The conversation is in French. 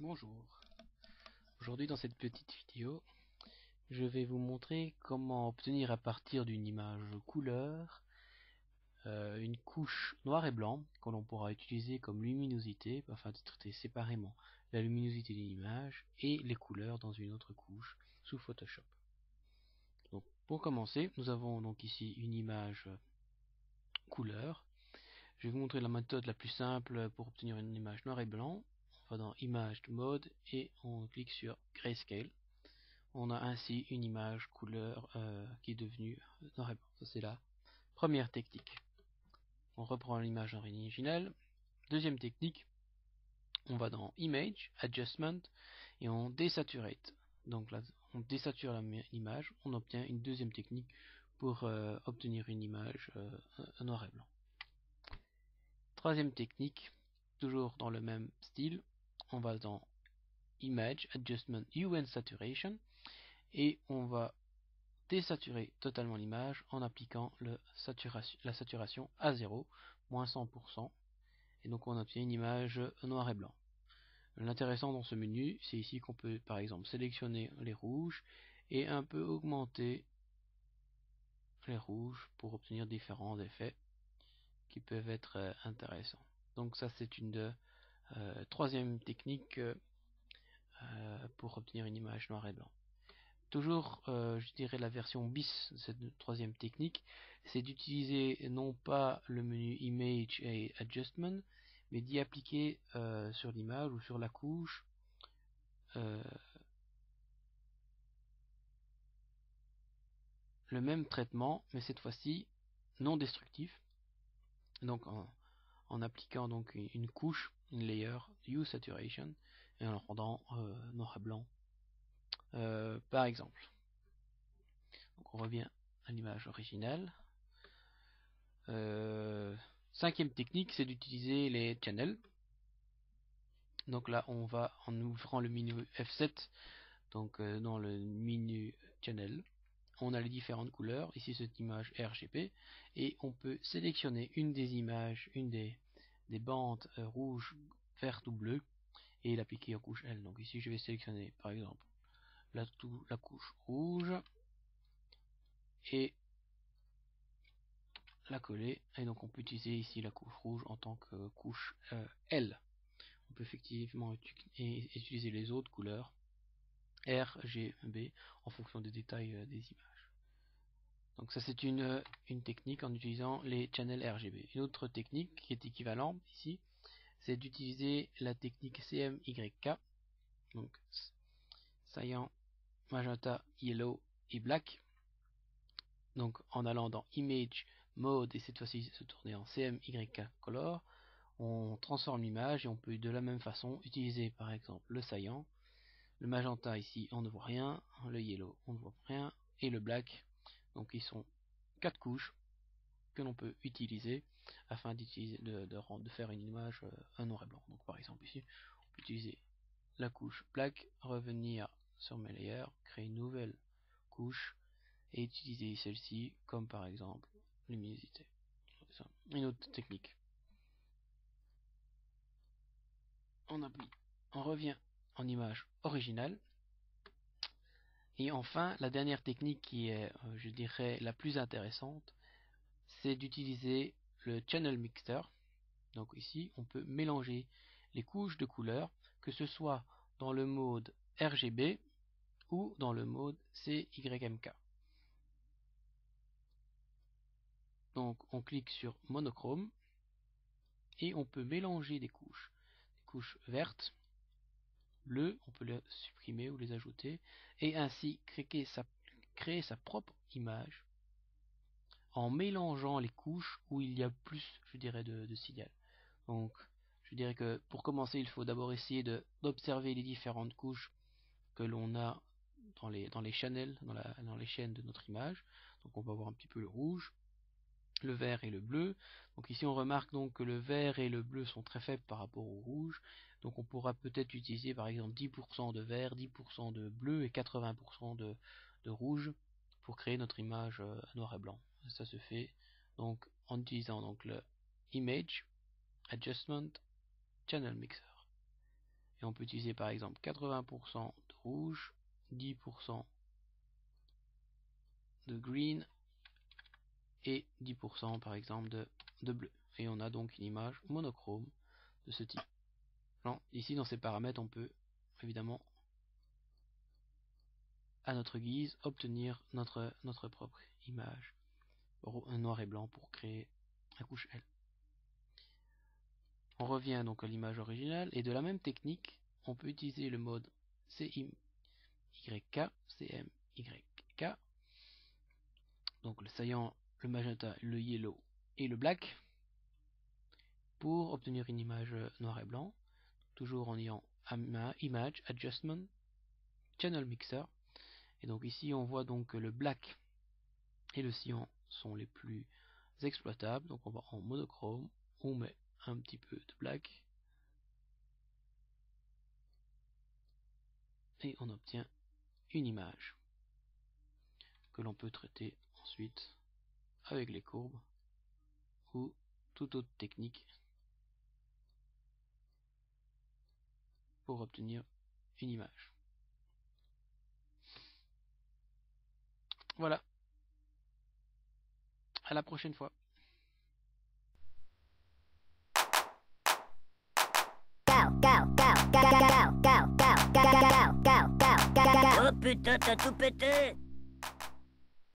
Bonjour. Aujourd'hui dans cette petite vidéo, je vais vous montrer comment obtenir à partir d'une image couleur une couche noir et blanc que l'on pourra utiliser comme luminosité afin de traiter séparément la luminosité d'une image et les couleurs dans une autre couche sous Photoshop. Donc, pour commencer, nous avons donc ici une image couleur. Je vais vous montrer la méthode la plus simple pour obtenir une image noir et blanc. On va dans Image Mode et on clique sur Grayscale. On a ainsi une image couleur qui est devenue noir et blanc. Ça, c'est la première technique. On reprend l'image originale. Deuxième technique, on va dans Image, Adjustment et on Desaturate. Donc là, on désature l'image, on obtient une deuxième technique pour obtenir une image noir et blanc. Troisième technique, toujours dans le même style, on va dans Image, Adjustment, Hue and Saturation et on va désaturer totalement l'image en appliquant la saturation à 0, moins 100%, et donc on obtient une image noir et blanc. L'intéressant dans ce menu, c'est ici qu'on peut par exemple sélectionner les rouges et un peu augmenter les rouges pour obtenir différents effets qui peuvent être intéressants. Donc ça, c'est une troisième technique pour obtenir une image noir et blanc. Toujours, je dirais la version bis de cette troisième technique, c'est d'utiliser non pas le menu Image et Adjustment, mais d'y appliquer sur l'image ou sur la couche le même traitement, mais cette fois-ci non destructif. Donc en appliquant donc une couche, une layer, Hue Saturation, et en le rendant noir et blanc, par exemple. Donc on revient à l'image originale. Cinquième technique, c'est d'utiliser les channels. Donc là, on va en ouvrant le menu F7, donc dans le menu channel, on a les différentes couleurs. Ici, cette image RGB, et on peut sélectionner une des images, une des bandes rouges, vertes ou bleues, et l'appliquer en couche L. Donc ici, je vais sélectionner par exemple la couche rouge et la coller, et donc on peut utiliser ici la couche rouge en tant que couche L. On peut effectivement utiliser les autres couleurs R, G, B en fonction des détails des images. Donc ça, c'est une technique en utilisant les channels RGB. Une autre technique qui est équivalente ici, c'est d'utiliser la technique CMYK, donc cyan, magenta, yellow et black. Donc en allant dans Image Mode et cette fois-ci se tourner en CMYK Color, on transforme l'image et on peut de la même façon utiliser par exemple le cyan, le magenta ici on ne voit rien, le yellow on ne voit rien, et le black. Donc ils sont 4 couches que l'on peut utiliser afin de faire une image en noir et blanc. Donc par exemple ici on peut utiliser la couche black, revenir sur mes layers, créer une nouvelle couche et utiliser celle-ci comme par exemple luminosité. Une autre technique. On revient en image originale. Et enfin, la dernière technique qui est, je dirais, la plus intéressante, c'est d'utiliser le Channel Mixer. Donc ici, on peut mélanger les couches de couleurs, que ce soit dans le mode RGB ou dans le mode CYMK. Donc on clique sur monochrome et on peut mélanger des couches. Des couches vertes, bleues, on peut les supprimer ou les ajouter, et ainsi créer sa propre image en mélangeant les couches où il y a plus, je dirais, de signal. Donc je dirais que pour commencer, il faut d'abord essayer d'observer les différentes couches que l'on a dans les channels, dans les chaînes de notre image. Donc on va voir un petit peu le rouge, le vert et le bleu. Donc ici on remarque donc que le vert et le bleu sont très faibles par rapport au rouge. Donc on pourra peut-être utiliser par exemple 10% de vert, 10% de bleu et 80% de rouge pour créer notre image noir et blanc. Ça se fait donc en utilisant donc le Image, Adjustment, Channel Mixer. Et on peut utiliser par exemple 80% de rouge, 10% de green et 10% par exemple de bleu. Et on a donc une image monochrome de ce type. Alors, ici dans ces paramètres, on peut évidemment à notre guise obtenir notre propre image noir et blanc pour créer la couche L. On revient donc à l'image originale et de la même technique, on peut utiliser le mode CMYK, donc le cyan, le magenta, le yellow et le black pour obtenir une image noir et blanc, toujours en ayant Image Adjustment, Channel Mixer. Et donc ici on voit donc que le black et le cyan sont les plus exploitables. Donc on va en monochrome, on met un petit peu de black et on obtient une image que l'on peut traiter ensuite avec les courbes ou toute autre technique pour obtenir une image. Voilà, à la prochaine fois. Oh putain, t'as tout pété!